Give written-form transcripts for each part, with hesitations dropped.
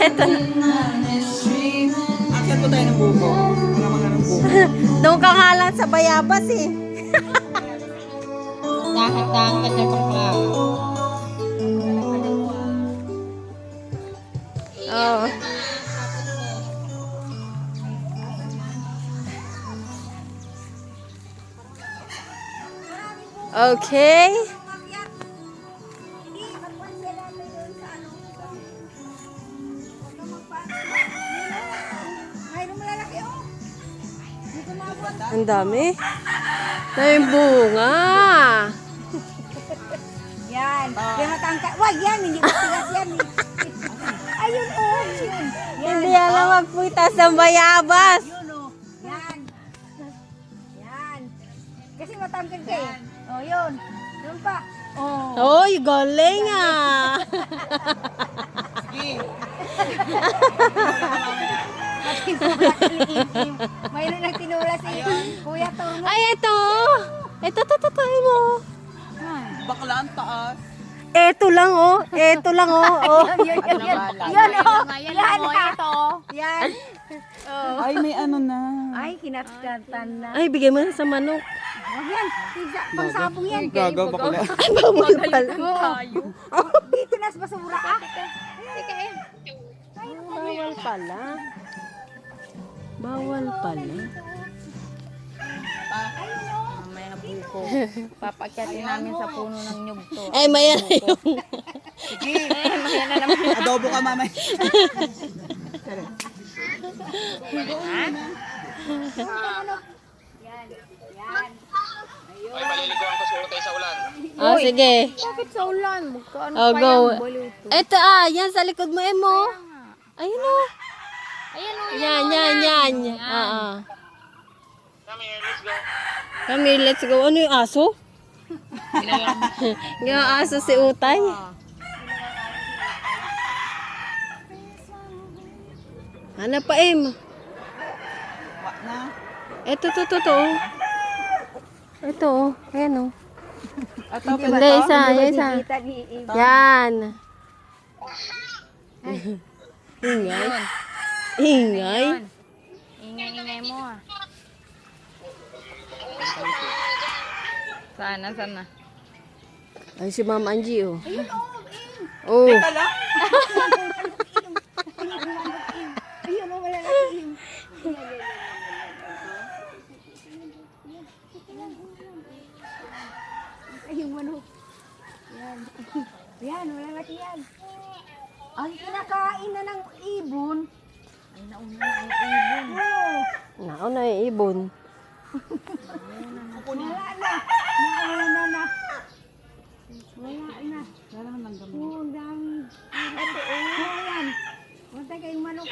Ito. Akyat po tayo ng buko. Wala mga ng buko. Doon ka nga lang sa bayabas eh. Dahan-dahan ka siya bakla. Oh. Okay. Ang dami. May bunga. Yan. Yung matangka. Wag yan. Hindi matigas yan. Ayun o. Yun. Hindi yan na magpuitas ng bayabas. Yun o. Yan. Yan. Kasi matangkad ka eh. O yun. Yun pa. Oh. Oy, galing ah. Mayroon nang tinula si Kuya Tono. Ay, ito. Ito, tututuin mo. Bakla ang taas. Ito lang oh. Ito lang oh. Oh. Yan o. Yan ito. Yan. Ay, may ano na. Ay, kinatatan na. Ay, bigay mo na sa manok. Wag yan. Pangsabong yan. Gaga, bakla. Ay, bawal pala. Dito na sa basura ah. Bawal pala. Bawal pala. Mamaya na buko. Papakyatin namin sa puno ng nyug to. Ay, maya na yung... Mamaya na naman. Adobo ka, mamay. Ay, maliliguan ko siguro tayo sa ulan. Oh, sige. Bakit sa ulan? Magkaano Oh, pa go. yan? Baliw to. Ito yan sa likod mo, Emo. Ayun oh. Ayan o. Yan. Oo. Come here, let's go. Come here, let's go. Ano yung aso? Yung aso si Utay. Hanap pa, Em. Wak na. Ito. Ito, oh. Ayan, oh. Ato, Hindi, isa. Kita ni Yan. Ingay. Ingay. Ingay-ingay mo ah. Sana. Ay, si Mama Angie, oh. Oh. Ayun o, wala natin. Ay, yung manok. Yan. Yan, wala natin yan. Ang kinakain na ng ibon. Ay, nauna na ang ibon. Oo. Nauna yung ibon. Wala na. Nauna na. Wala na. Wala nang gamit. Oo, ang dami. Ito, oh, yan. Punta kayong manok.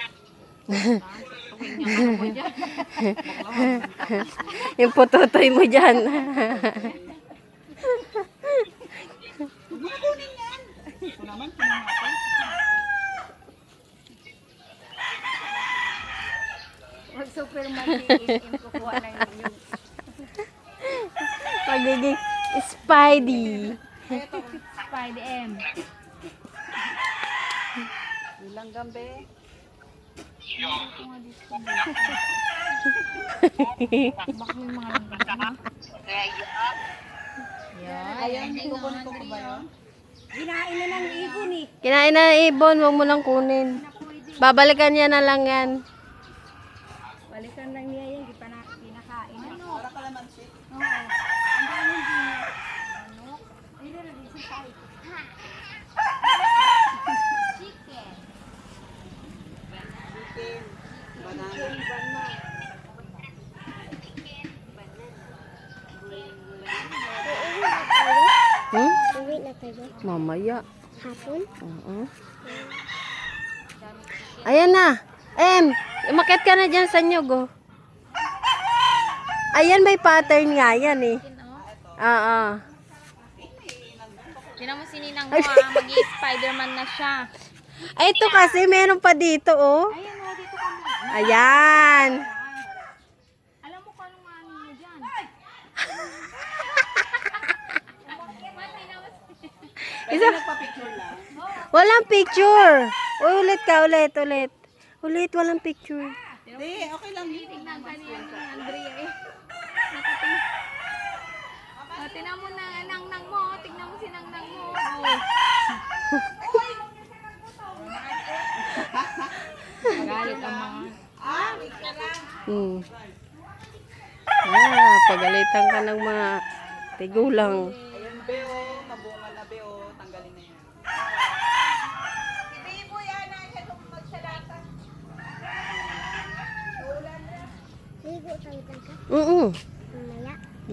Yung pututoy mo dyan. Ito naman, pinangapin. Mag-superman yung kukuha ng yung Pagiging Spidey. Spidey M. Ilang gambe. Bakit yung mga langgam? Ayan, kukunin ko ba yun? Ginain na ng ibon eh. Kinain na ng ibon, huwag mo lang kunin. Babalikan niya na lang yan. Balikan lang niya yan, di pa na pinakain. Ano? Para kalamansi. Oo. Ang dami din. Ano? Ay, na rin sa tayo. Chicken. Chicken. Banana. Hmm? Uwi na tayo. Mamaya. Hapon? Oo. Ayan na. Umakit ka na dyan sa nyug, oh. Ayan, may pattern nga yan, eh. Oo. Tinan mo si Ninang mo ah. Mag-i-Spiderman na siya. Ay, ito kasi, meron pa dito, oh. Ayan o, dito ka na. Ayan. Alam mo kung anong ano mo dyan. Isa, Nagpa-picture lang. walang picture. Uy, ulit ka, ulit. Ulit, walang picture. Hindi, okay lang yun. Tingnan ka niya ni Andrea eh. Nakating. Oh, tingnan mo na nang mo. Tingnan mo si nang mo. Oh. Galit ang mga. Pagalitan ka ng mga tigulang. Ayan, Beo. Nabunga na, Beo. Tanggalin na yan.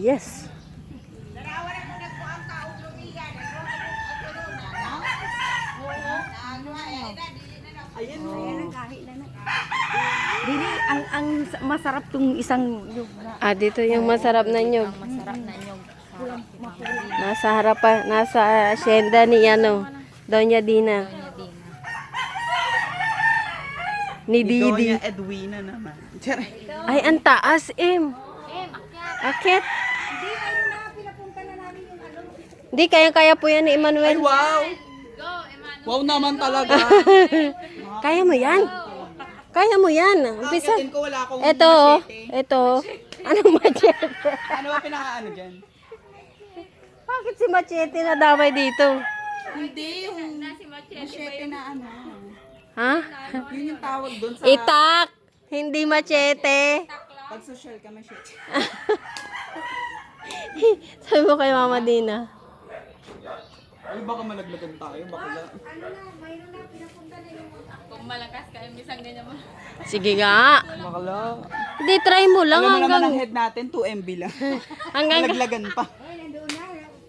Yes. Ayan, Dili, ang masarap tong isang yug na. Dito yung masarap na nyog. Masarap na nyog. Nasa harapan, nasa asyenda ni Doña Dina. Ni Didi. Doña Edwina naman. Tiyara. Ay, ang taas, Akit. Hindi, kaya po yan ni Ay, Emmanuel. wow! Wow naman talaga. Kaya mo yan. Kaya mo yan. Umpisa. Akitin ko, wala akong Ito, machete. ito. Anong machete? Ano ba pinakaano dyan? Bakit si machete na damay dito? Hindi, yung machete na ano. Ha? Yun yung tawag doon sa... Itak! Hindi machete. Pag social ka, machete. Sabi mo kay Mama Dina. Ay, baka malaglagan tayo. Bakla. Kung malakas ka, misang ganyan mo. Sige nga. Bakla. Hindi, try mo lang Alam mo naman ang hanggang head natin, 2 MB lang. Malaglagan pa.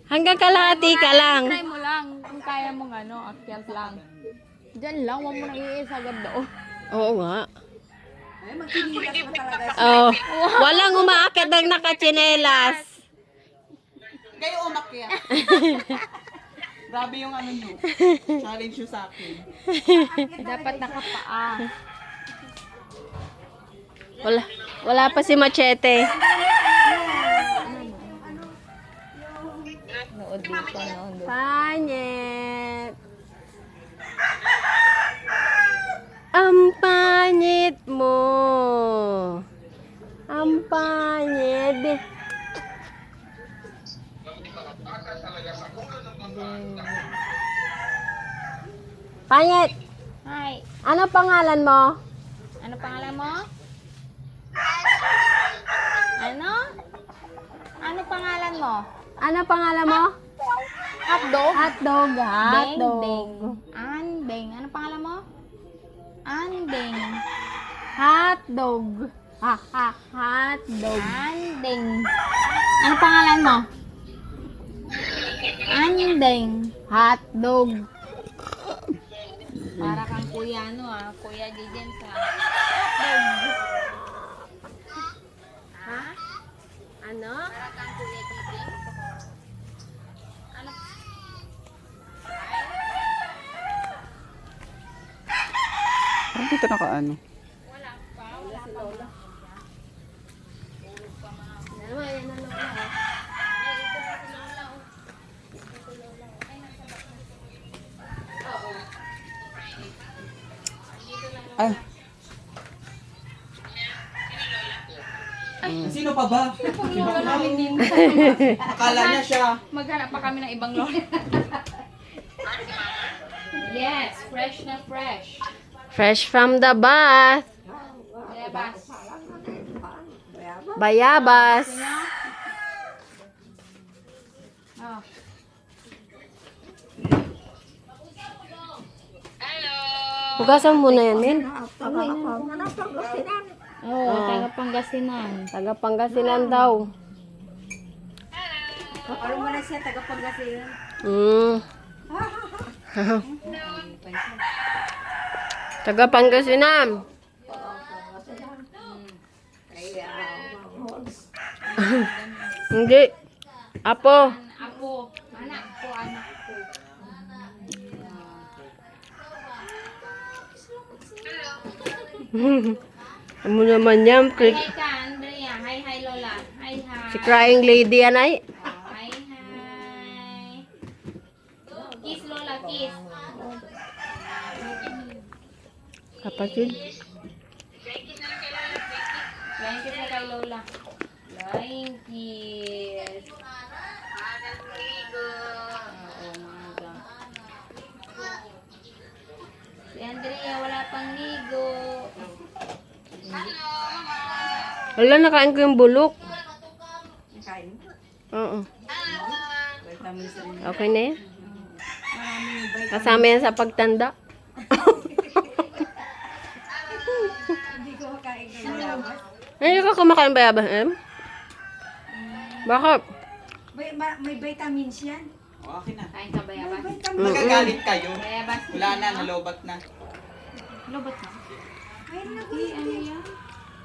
hanggang kalahati ka lang. Try mo lang. Kung kaya mong akyat lang. Diyan lang, huwag mo nang iisa agad doon. Oo nga. Oh, walang umaakit ng nakachinelas. Kayo umakyat. Grabe yung ano nyo. Challenge nyo sa akin. Dapat nakapaa. Wala pa si machete. Nood dito, nood. Panyet. Ang panyet mo. Ang panyet. Panyet, Hi. ano pangalan mo? Ano pangalan mo? Ano? Ano pangalan mo? Ano pangalan mo? Hotdog? Hotdog, Beng, hotdog. beng. Anbeng. Ano pangalan mo? Anbeng. Hotdog. Hotdog. Andeng. Ano pangalan mo? Andeng. Hotdog. Para kang kuya Kuya Gideon sa Ano? Para kang Kuya Gideon. Ano? Ano dito nakaano? Ay. Sino pa ba? Akala niya siya. Maghanap pa kami ng ibang lola. Yes, fresh na fresh. Fresh from the bath. Labas. Bayabas. Oh. Hugasan mo na yan, Min. Oo, taga Pangasinan. Taga Pangasinan daw. Ano mo na siya, taga-Pangasinan. Taga Pangasinan. Hindi. Apo. Ako, anak ko. Ano naman yan? Hi ka, Andrea. Hi, Lola. Hi. Si crying lady yan ay. Hi. Kiss, Lola, kiss. Kapatid. Flying kiss na kay Lola. Flying kiss. Oo, mga. Si Andrea wala pang ligo. Wala, nakain ko yung bulok. Nakain. Oo. Vitamins rin. Okay na yan. Kasama yan sa pagtanda. Hindi ko makain ng bayabas. Hindi ka kumakain bayabas, Em? Bakit? May vitamins yan. Okay na. Kain ka ba yabas? Nagagalit kayo. Bayabas. Wala na, nalobat na. Lobot na. Ay, naku, Di, ano yan?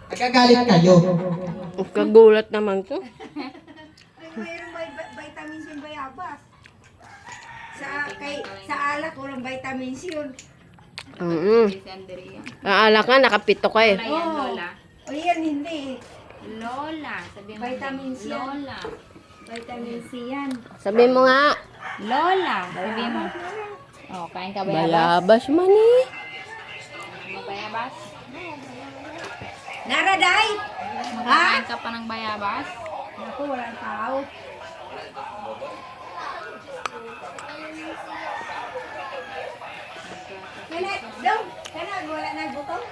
Nagagalit kayo. Kagulat naman to. ay, mayroong vitamins yung bayabas. Sa alak, walang vitamins yun. Si Andrea. Aala ka, nakapito ka eh. Lola yan, Lola. O yan, hindi. Lola. Sabihin mo. Vitamins yan. Lola. Vitamin C yan. Sabihin mo nga, Lola. Sabihin mo. Oh, kain ka bayabas? bayabas man eh. Ano bayabas? Naraday! Magkakain ka pa ng bayabas? Naku, walang tao. Wala na butong.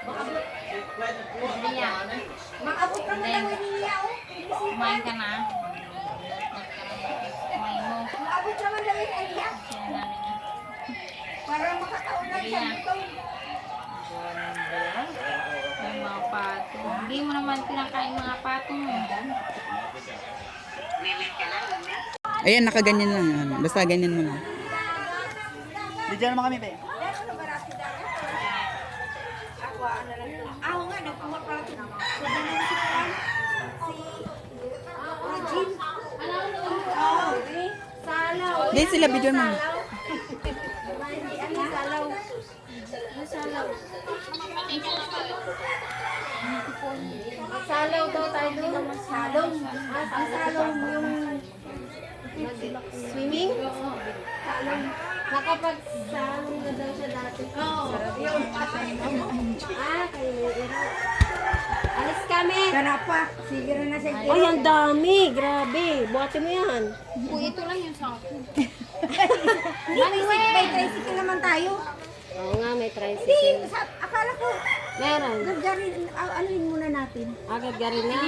Hindi yan. Maabot ka mo lang niya, oh. Kumain ka na. Kumain mo. Maabot naman lang niya. Yan na niya. Para makakaunan sa butong. Yung mga pato. Hindi mo naman pinakain mga pato mo. Ayan, nakaganyan lang yan. Basta ganyan mo lang. Di dyan naman kami, be. Ako nga, nagkuha pala ito. So, ganun si Juan. Si Regine. Oo, eh. Salaw. Di sila video mo. Ano salaw? Ano salaw? Salaw daw tayo doon. Salong. Ang salong yung Swimming? Nakapag-salong na daw siya dati. Oo. Yun. Kayo iro. Alis kami. Kana pa. Sige na siya. Ay, ang dami. Grabe. Buhati mo yan. Ito lang yung sa akin. May tricycle naman tayo. Oo nga, may Hindi, tricycle. akala ko, Meron. naggarin, anuhin muna natin. Agad garin na.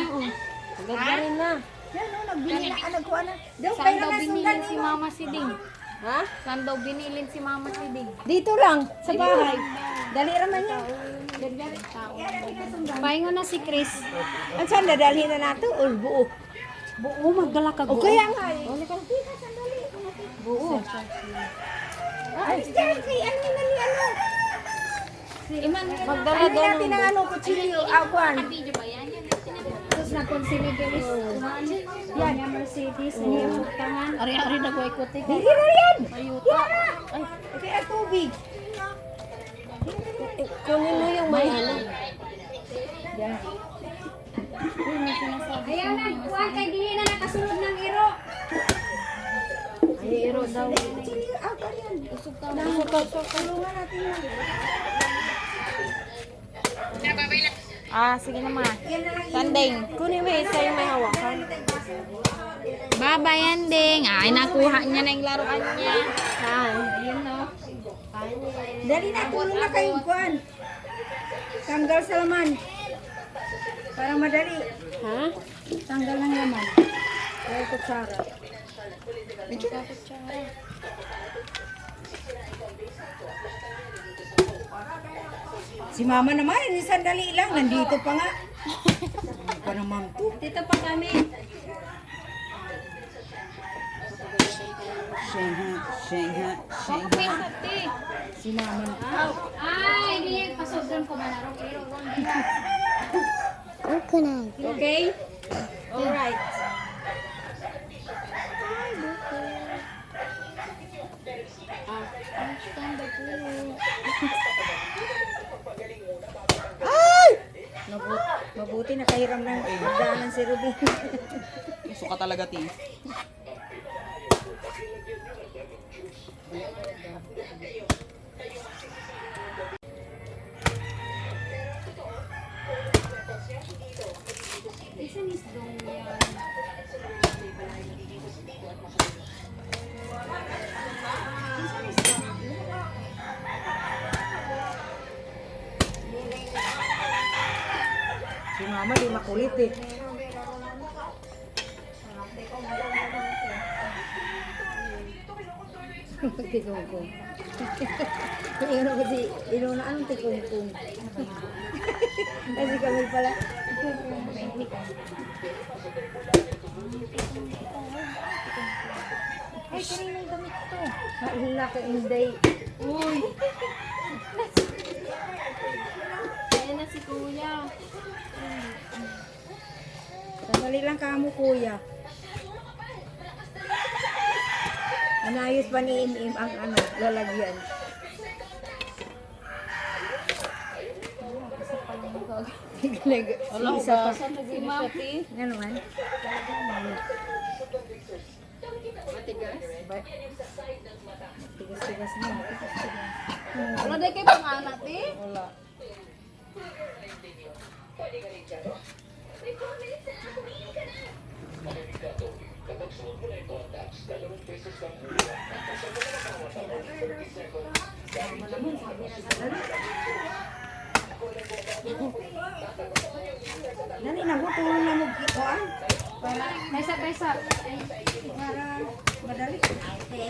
Agad garin na. Yan o, nagbili na, nagkuha na. Daw, Saan kaya daw na binilin sundan si mo. Mama Siding? Ha? Saan daw binilin si Mama Siding? Dito lang, sa bahay. Dali raman yan. Pahingo na si Chris. Ang saan dadalhin na nato? O, buo. Buo, magdala ka O kaya nga eh. Dito, sandali. Buo. Ay, dyan, kay ano na ni ano. Magdala Ano doon. natin ang ano, kutsilyo, awan. Video ba yan? Tapos na konsilibilis. Yan, yung Mercedes. Ano yung pagtangan? Ari-ari na ko ikuti. Hindi na yan! Yan na! Ay, kaya tubig. Kunin mo yung may ano. Ayaw na, kuwan kay dihin na nakasunod ng iro. Ay, iro daw. Kutsilyo, awan yan. Usog ka. Tulungan natin yan. Sige naman. Yan na lang yung Tanding. Kunin mo isa yung may hawakan. Baba yan, Ding. Ay, nakuha niya na yung laruan niya. Ha? Yun, no? Dali na, tulong na kayo, kuwan. Tanggal sa laman. Para madali. Ha? Tanggal ng laman. Kaya kutsara. Si mama naman, ini sandali lang. Nandito pa nga. Hindi pa naman to. Dito pa kami. Shengha, shengha, shengha. Si mama na. Ay, di yan. Pasodron ko manaro. Pero, Okay? Alright. Mabuti nakahiram ng daanan si Ruby. Suka talaga, ti. mama di makulit eh. Tikungkung. Ano ba si inunaan tikungkung? Kasi kami pala. Ay, kanina yung damit to. Mahila ka inday. Uy! Ayan na si kuya. Sandali lang kamo kuya. Anayos pa ni Im ang ano, lalagyan. Isa pa. Si Mati. Ano man? Tigas-tigas na. Wala dahil kayo pang anak eh. Wala. Dali na, butulong na mo kikuan. Besa. Para madali.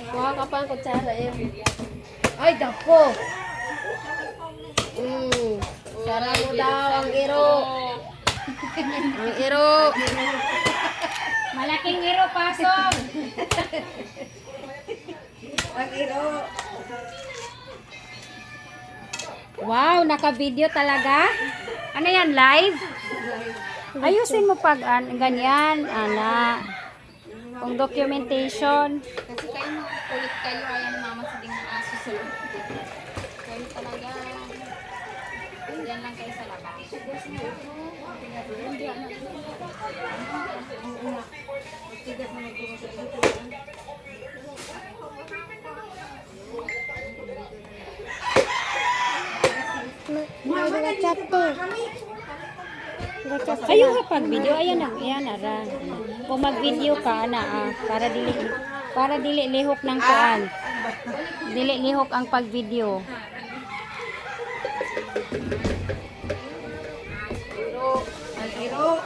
Kuha ka pa ang kutsara eh. Ay, dako! Sara mo daw ang iro. Ang iro. Malaking iro pasok. Ang iro. Wow, naka-video talaga? Ano yan, live? Ayusin mo pag ganyan, ana. Kung documentation. Kasi kayo ulit kayo, ayan mama sa ding susunod. Kayo talaga. Diyan lang kayo sa labas. Kayo nga pag video, ayan ara. Kung mag-video ka na para dili lihok ng kuan. Dili lihok ang pag-video. Ang iro.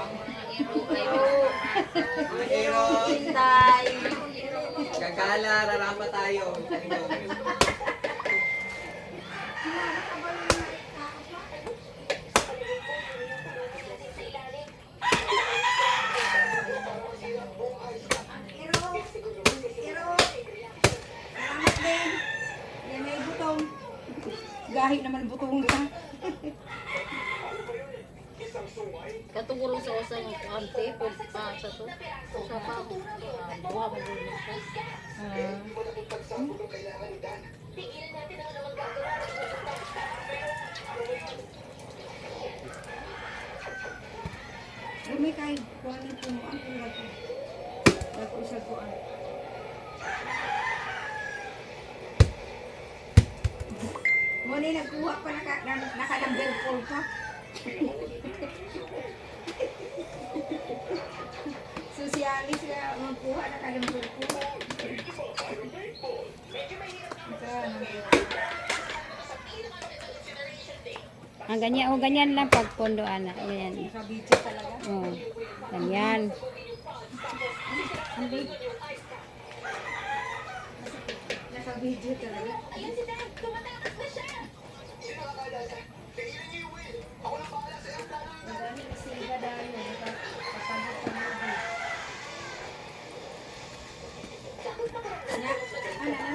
Pero, gagala, rarapa tayo. Yan may butong. Gahi naman butong ka. Katungurong sa usa ng ante, sa to. Sa pa ako. Buha mo doon siya. May kahit kuhan ng puno. Ang pura ko. Nag-usag ko ang. Muna nagkuha pa naka-number 4 pa. Sosialis ka magkuha naka-number 4. Ang ganyan lang pag pondo ana. Ganyan. Naka-video talaga. Oh. Ganyan. Naka-video talaga.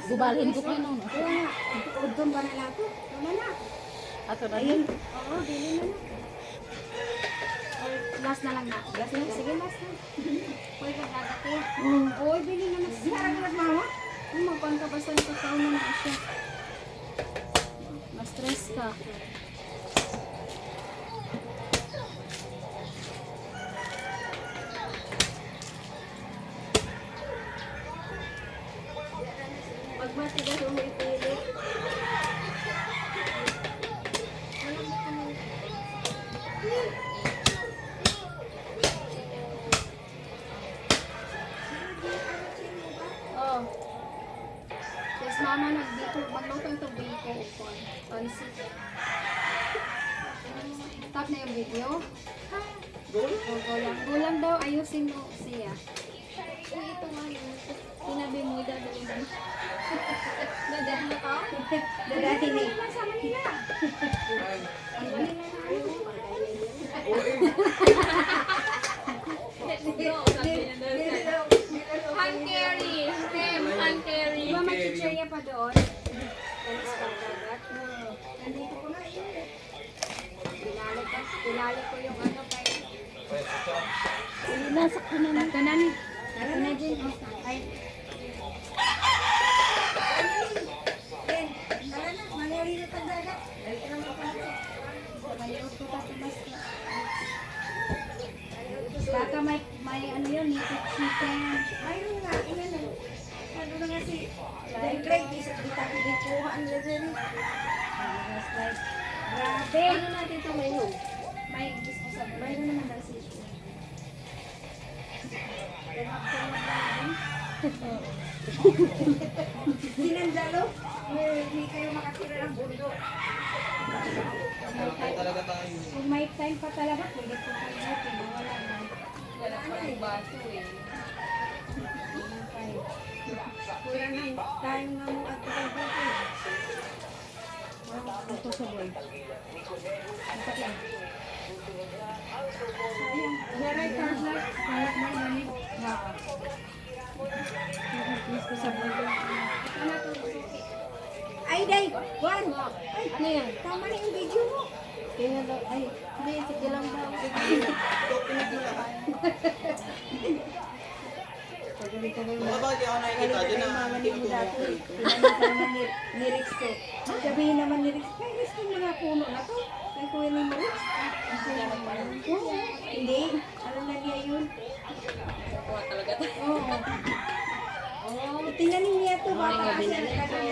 Gubalin ko kayo no. Kaya nga, udon ba na nato? Wala na. Ato na Ayun. Oo, dili na na. Last na lang na. Last na. Sige, last na. Hoy, pagkakati. Oy, bili na na. Sarang na mama. Magpan ka basta nagkakaon na na siya. Ma-stress ka. Pag matigas mo ipilit. Oh. Yes, mama nagdito. Magluto ito biko. Pansit. Stop na yung video. Kulang daw, ayusin mo siya. Uy, ito nga yun. Sinabi mo, dadalhin mo. Dadalhin ka? Dadahin eh. Sama nila. Hand carry. Stem, hand carry. Di ba may chichirya pa doon? Alis pa dagat. Nandito ko na yun. Pinalik ko yung ano kay... Nasak ko na. Ito na ni. Ito na din. Ay. Tara na, mangyari na pag dagat. Baka may ano yun, nipit chicken. Mayroon nga, inano. Ano na nga si Dari Craig, di tayo din kuha ang level. Grabe. Ano natin ito ngayon? May disposable. Mayroon naman daw si Sinandalo, hindi kayo makatira ng bundok. Talaga tayo. Kung may time pa talaga, pwede ko kayo wala na. Wala pa yung baso eh. Kulang ng time na mo at pagkabuti. Ito sa boy. Ito lang. Meron ka sa harap na gani. Gusto sa boy. Ito na to. Ay, Day! Juan! Ay, Ano yan? tama na yung video mo. Tingnan daw. Ay, hindi. Sige lang daw. Baka bakit ako nakikita dyan na hindi ko tumukulit. Tinanong ka naman ni Rex ko. Sabihin naman ni Rex, ay, Rex, yung mga puno na to. Kay Kuya ni Rex. Oo. Hindi. Alam na niya yun. Kuha talaga tayo. Oo. Oh, tinanin niya to. Baka siya nagkagawa